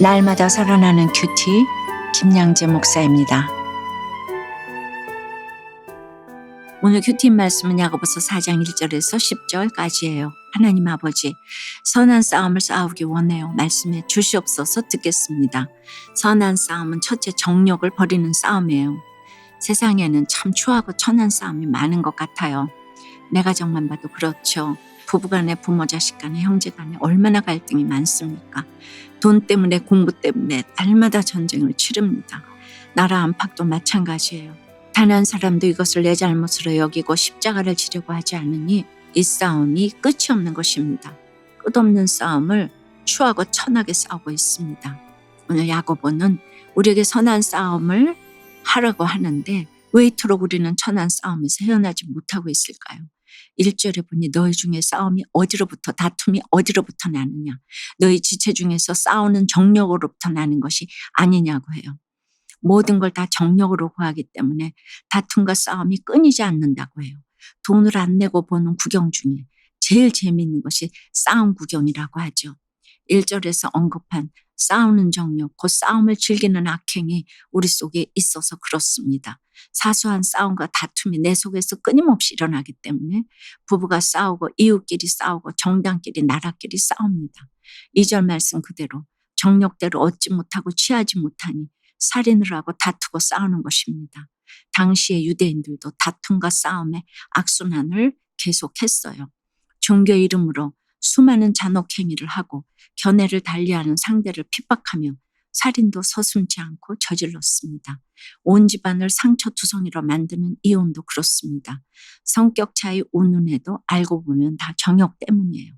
날마다 살아나는 큐티 김양재 목사입니다. 오늘 큐티 말씀은 야고보서 4장 1절에서 10절까지예요. 하나님 아버지, 선한 싸움을 싸우기 원해요. 말씀해 주시옵소서. 듣겠습니다. 선한 싸움은 첫째 정욕을 버리는 싸움이에요. 세상에는 참 추하고 천한 싸움이 많은 것 같아요. 내 가정만 봐도 그렇죠. 부부간에, 부모 자식간에, 형제간에 얼마나 갈등이 많습니까? 돈 때문에, 공부 때문에 날마다 전쟁을 치릅니다. 나라 안팎도 마찬가지예요. 단 한 사람도 이것을 내 잘못으로 여기고 십자가를 지려고 하지 않으니 이 싸움이 끝이 없는 것입니다. 끝없는 싸움을 추하고 천하게 싸우고 있습니다. 오늘 야고보는 우리에게 선한 싸움을 하라고 하는데 왜 이토록 우리는 천한 싸움에서 헤어나지 못하고 있을까요? 1절에 보니 너희 중에 싸움이 어디로부터, 다툼이 어디로부터 나느냐. 너희 지체 중에서 싸우는 정욕으로부터 나는 것이 아니냐고 해요. 모든 걸 다 정욕으로 구하기 때문에 다툼과 싸움이 끊이지 않는다고 해요. 돈을 안 내고 보는 구경 중에 제일 재미있는 것이 싸움 구경이라고 하죠. 1절에서 언급한 싸우는 정욕, 곧 싸움을 즐기는 악행이 우리 속에 있어서 그렇습니다. 사소한 싸움과 다툼이 내 속에서 끊임없이 일어나기 때문에 부부가 싸우고 이웃끼리 싸우고 정당끼리 나라끼리 싸웁니다. 2절 말씀 그대로 정욕대로 얻지 못하고 취하지 못하니 살인을 하고 다투고 싸우는 것입니다. 당시의 유대인들도 다툼과 싸움의 악순환을 계속했어요. 종교의 이름으로 수많은 잔혹행위를 하고 견해를 달리하는 상대를 핍박하며 살인도 서슴지 않고 저질렀습니다. 온 집안을 상처투성이로 만드는 이혼도 그렇습니다. 성격 차이 운운해도 알고 보면 다 정욕 때문이에요.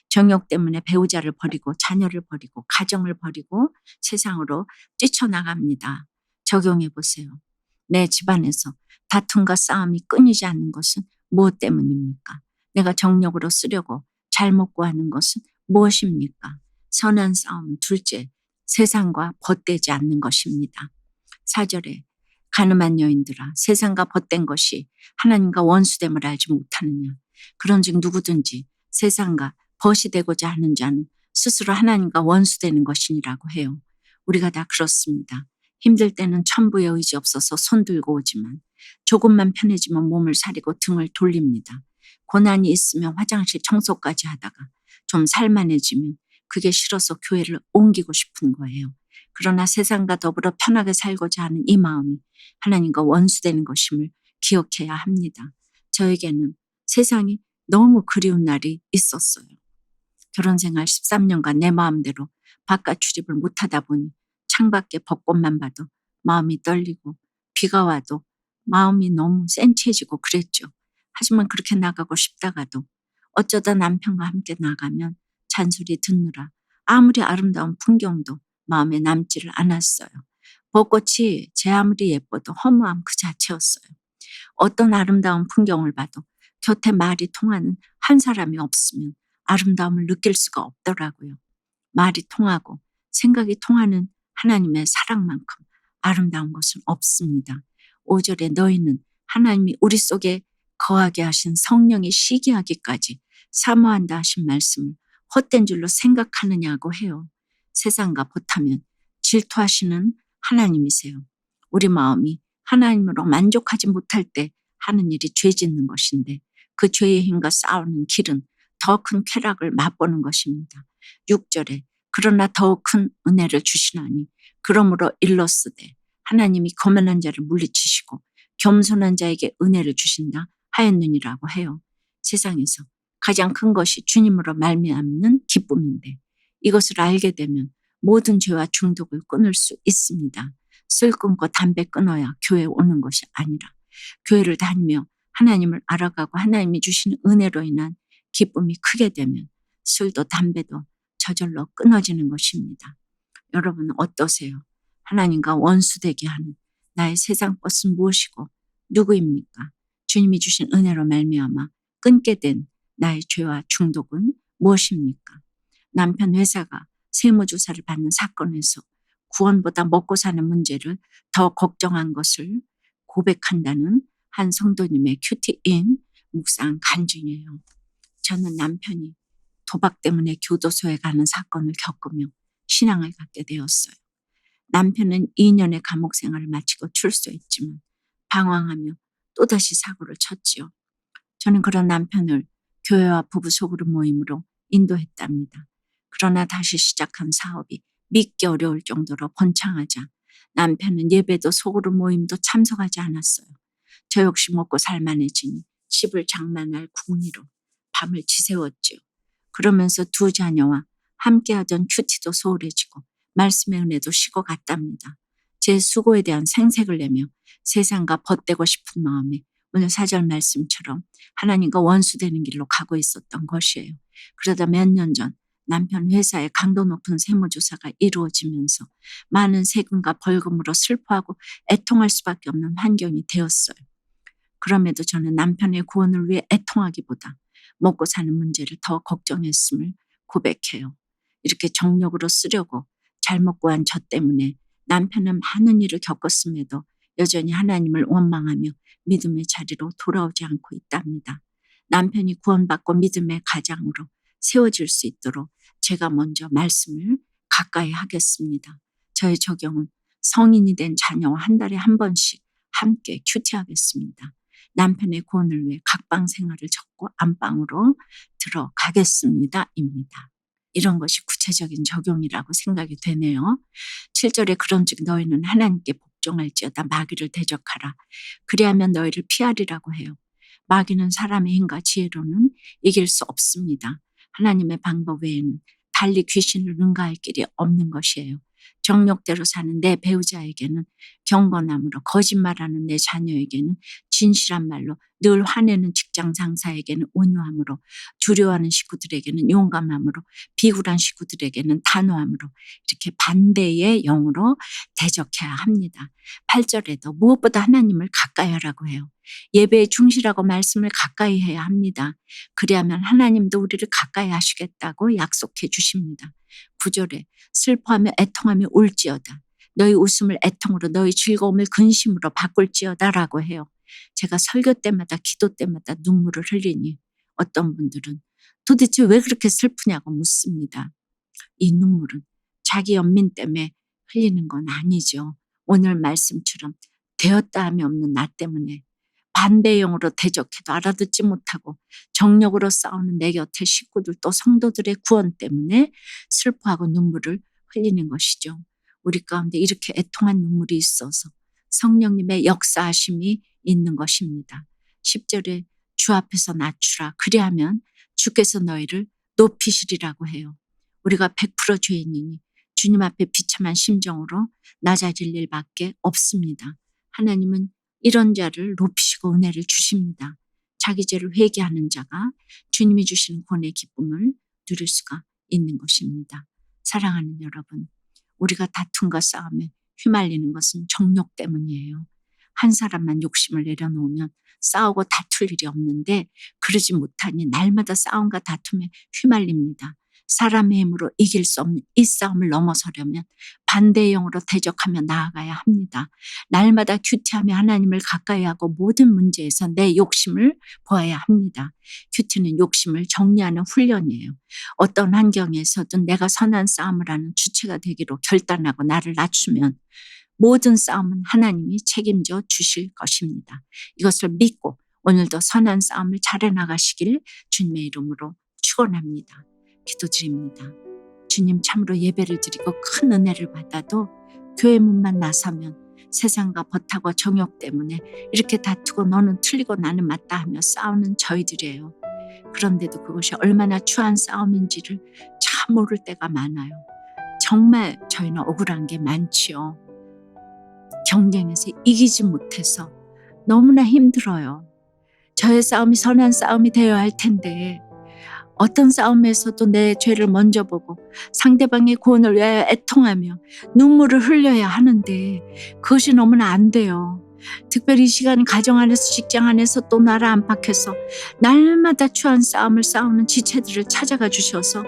정욕 때문에 배우자를 버리고 자녀를 버리고 가정을 버리고 세상으로 뛰쳐나갑니다. 적용해 보세요. 내 집안에서 다툼과 싸움이 끊이지 않는 것은 무엇 때문입니까? 내가 정욕으로 쓰려고 잘못 구하는 것은 무엇입니까? 선한 싸움은 둘째, 세상과 벗되지 않는 것입니다. 4절에 가늠한 여인들아, 세상과 벗된 것이 하나님과 원수됨을 알지 못하느냐. 그런즉 누구든지 세상과 벗이 되고자 하는 자는 스스로 하나님과 원수되는 것이니라고 해요. 우리가 다 그렇습니다. 힘들 때는 천부의 의지 없어서 손 들고 오지만 조금만 편해지면 몸을 사리고 등을 돌립니다. 고난이 있으면 화장실 청소까지 하다가 좀 살만해지면 그게 싫어서 교회를 옮기고 싶은 거예요. 그러나 세상과 더불어 편하게 살고자 하는 이 마음이 하나님과 원수되는 것임을 기억해야 합니다. 저에게는 세상이 너무 그리운 날이 있었어요. 결혼생활 13년간 내 마음대로 바깥 출입을 못하다 보니 창밖에 벚꽃만 봐도 마음이 떨리고 비가 와도 마음이 너무 센치해지고 그랬죠. 하지만 그렇게 나가고 싶다가도 어쩌다 남편과 함께 나가면 잔소리 듣느라 아무리 아름다운 풍경도 마음에 남지를 않았어요. 벚꽃이 제 아무리 예뻐도 허무함 그 자체였어요. 어떤 아름다운 풍경을 봐도 곁에 말이 통하는 한 사람이 없으면 아름다움을 느낄 수가 없더라고요. 말이 통하고 생각이 통하는 하나님의 사랑만큼 아름다운 것은 없습니다. 5절에 너희는 하나님이 우리 속에 거하게 하신 성령의 시기하기까지 사모한다 하신 말씀을 헛된 줄로 생각하느냐고 해요. 세상과 벗하면 질투하시는 하나님이세요. 우리 마음이 하나님으로 만족하지 못할 때 하는 일이 죄 짓는 것인데 그 죄의 힘과 싸우는 길은 더 큰 쾌락을 맛보는 것입니다. 6절에 그러나 더욱 큰 은혜를 주시나니 그러므로 일러스되 하나님이 거만한 자를 물리치시고 겸손한 자에게 은혜를 주신다 하였느니라고 해요. 세상에서 가장 큰 것이 주님으로 말미암는 기쁨인데 이것을 알게 되면 모든 죄와 중독을 끊을 수 있습니다. 술 끊고 담배 끊어야 교회에 오는 것이 아니라 교회를 다니며 하나님을 알아가고 하나님이 주시는 은혜로 인한 기쁨이 크게 되면 술도 담배도 저절로 끊어지는 것입니다. 여러분은 어떠세요? 하나님과 원수되게 하는 나의 세상 것은 무엇이고 누구입니까? 주님이 주신 은혜로 말미암아 끊게 된 나의 죄와 중독은 무엇입니까? 남편 회사가 세무조사를 받는 사건에서 구원보다 먹고 사는 문제를 더 걱정한 것을 고백한다는 한 성도님의 큐티인 묵상 간증이에요. 저는 남편이 도박 때문에 교도소에 가는 사건을 겪으며 신앙을 갖게 되었어요. 남편은 2년의 감옥 생활을 마치고 출소했지만 방황하며 또다시 사고를 쳤지요. 저는 그런 남편을 교회와 부부 소그룹 모임으로 인도했답니다. 그러나 다시 시작한 사업이 믿기 어려울 정도로 번창하자 남편은 예배도 소그룹 모임도 참석하지 않았어요. 저 역시 먹고 살만해지니 집을 장만할 궁리로 밤을 지새웠지요. 그러면서 두 자녀와 함께하던 큐티도 소홀해지고 말씀의 은혜도 식어갔답니다. 제 수고에 대한 생색을 내며 세상과 벗대고 싶은 마음에 오늘 4절 말씀처럼 하나님과 원수되는 길로 가고 있었던 것이에요. 그러다 몇 년 전 남편 회사에 강도 높은 세무조사가 이루어지면서 많은 세금과 벌금으로 슬퍼하고 애통할 수밖에 없는 환경이 되었어요. 그럼에도 저는 남편의 구원을 위해 애통하기보다 먹고 사는 문제를 더 걱정했음을 고백해요. 이렇게 정력으로 쓰려고 잘못 구한 저 때문에 남편은 많은 일을 겪었음에도 여전히 하나님을 원망하며 믿음의 자리로 돌아오지 않고 있답니다. 남편이 구원받고 믿음의 가장으로 세워질 수 있도록 제가 먼저 말씀을 가까이 하겠습니다. 저의 적용은 성인이 된 자녀와 한 달에 한 번씩 함께 큐티하겠습니다. 남편의 구원을 위해 각방 생활을 접고 안방으로 들어가겠습니다. 입니다. 이런 것이 구체적인 적용이라고 생각이 되네요. 7절에 그런즉 너희는 하나님께 복종할지어다 마귀를 대적하라. 그리하면 너희를 피하리라고 해요. 마귀는 사람의 힘과 지혜로는 이길 수 없습니다. 하나님의 방법 외에는 달리 귀신을 능가할 길이 없는 것이에요. 정욕대로 사는 내 배우자에게는 경건함으로, 거짓말하는 내 자녀에게는 진실한 말로, 늘 화내는 직장 상사에게는 온유함으로, 두려워하는 식구들에게는 용감함으로, 비굴한 식구들에게는 단호함으로 이렇게 반대의 영으로 대적해야 합니다. 8절에도 무엇보다 하나님을 가까이 하라고 해요. 예배에 충실하고 말씀을 가까이 해야 합니다. 그리하면 하나님도 우리를 가까이 하시겠다고 약속해 주십니다. 9절에 슬퍼하며 애통하며 울지어다. 너희 웃음을 애통으로 너희 즐거움을 근심으로 바꿀지어다 라고 해요. 제가 설교 때마다 기도 때마다 눈물을 흘리니 어떤 분들은 도대체 왜 그렇게 슬프냐고 묻습니다. 이 눈물은 자기 연민 때문에 흘리는 건 아니죠. 오늘 말씀처럼 되었다 함이 없는 나 때문에 반대형으로 대적해도 알아듣지 못하고 정력으로 싸우는 내 곁의 식구들 또 성도들의 구원 때문에 슬퍼하고 눈물을 흘리는 것이죠. 우리 가운데 이렇게 애통한 눈물이 있어서 성령님의 역사하심이 있는 것입니다. 10절에 주 앞에서 낮추라. 그리하면 주께서 너희를 높이시리라고 해요. 우리가 100% 죄인이니 주님 앞에 비참한 심정으로 낮아질 일밖에 없습니다. 하나님은 이런 자를 높이시고 은혜를 주십니다. 자기 죄를 회개하는 자가 주님이 주시는 구원의 기쁨을 누릴 수가 있는 것입니다. 사랑하는 여러분, 우리가 다툼과 싸움에 휘말리는 것은 정욕 때문이에요. 한 사람만 욕심을 내려놓으면 싸우고 다툴 일이 없는데 그러지 못하니 날마다 싸움과 다툼에 휘말립니다. 사람의 힘으로 이길 수 없는 이 싸움을 넘어서려면 반대의 영으로 대적하며 나아가야 합니다. 날마다 큐티하며 하나님을 가까이 하고 모든 문제에서 내 욕심을 보아야 합니다. 큐티는 욕심을 정리하는 훈련이에요. 어떤 환경에서든 내가 선한 싸움을 하는 주체가 되기로 결단하고 나를 낮추면 모든 싸움은 하나님이 책임져 주실 것입니다. 이것을 믿고 오늘도 선한 싸움을 잘해 나가시길 주님의 이름으로 축원합니다. 기도드립니다. 주님, 참으로 예배를 드리고 큰 은혜를 받아도 교회 문만 나서면 세상과 벗하고 정욕 때문에 이렇게 다투고 너는 틀리고 나는 맞다 하며 싸우는 저희들이에요. 그런데도 그것이 얼마나 추한 싸움인지를 참 모를 때가 많아요. 정말 저희는 억울한 게 많지요. 경쟁에서 이기지 못해서 너무나 힘들어요. 저의 싸움이 선한 싸움이 되어야 할 텐데 어떤 싸움에서도 내 죄를 먼저 보고 상대방의 구원을 위하여 애통하며 눈물을 흘려야 하는데 그것이 너무나 안 돼요. 특별히 이 시간 가정 안에서 직장 안에서 또 나라 안팎에서 날마다 추한 싸움을 싸우는 지체들을 찾아가 주셔서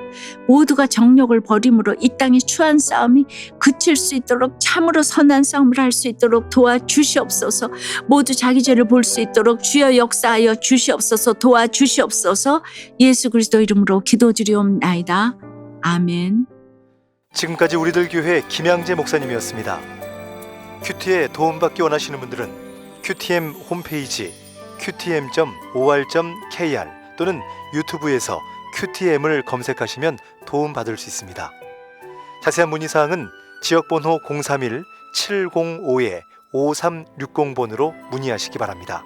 모두가 정욕을 버림으로 이 땅의 추한 싸움이 그칠 수 있도록 참으로 선한 싸움을 할 수 있도록 도와주시옵소서. 모두 자기 죄를 볼 수 있도록 주여 역사하여 주시옵소서. 도와주시옵소서. 예수 그리스도 이름으로 기도드리옵나이다. 아멘. 지금까지 우리들 교회 김양재 목사님이었습니다. 큐티에 도움받기 원하시는 분들은 QTM 홈페이지 qtm.or.kr 또는 유튜브에서 QTM을 검색하시면 도움받을 수 있습니다. 자세한 문의사항은 지역번호 031-705-5360번으로 문의하시기 바랍니다.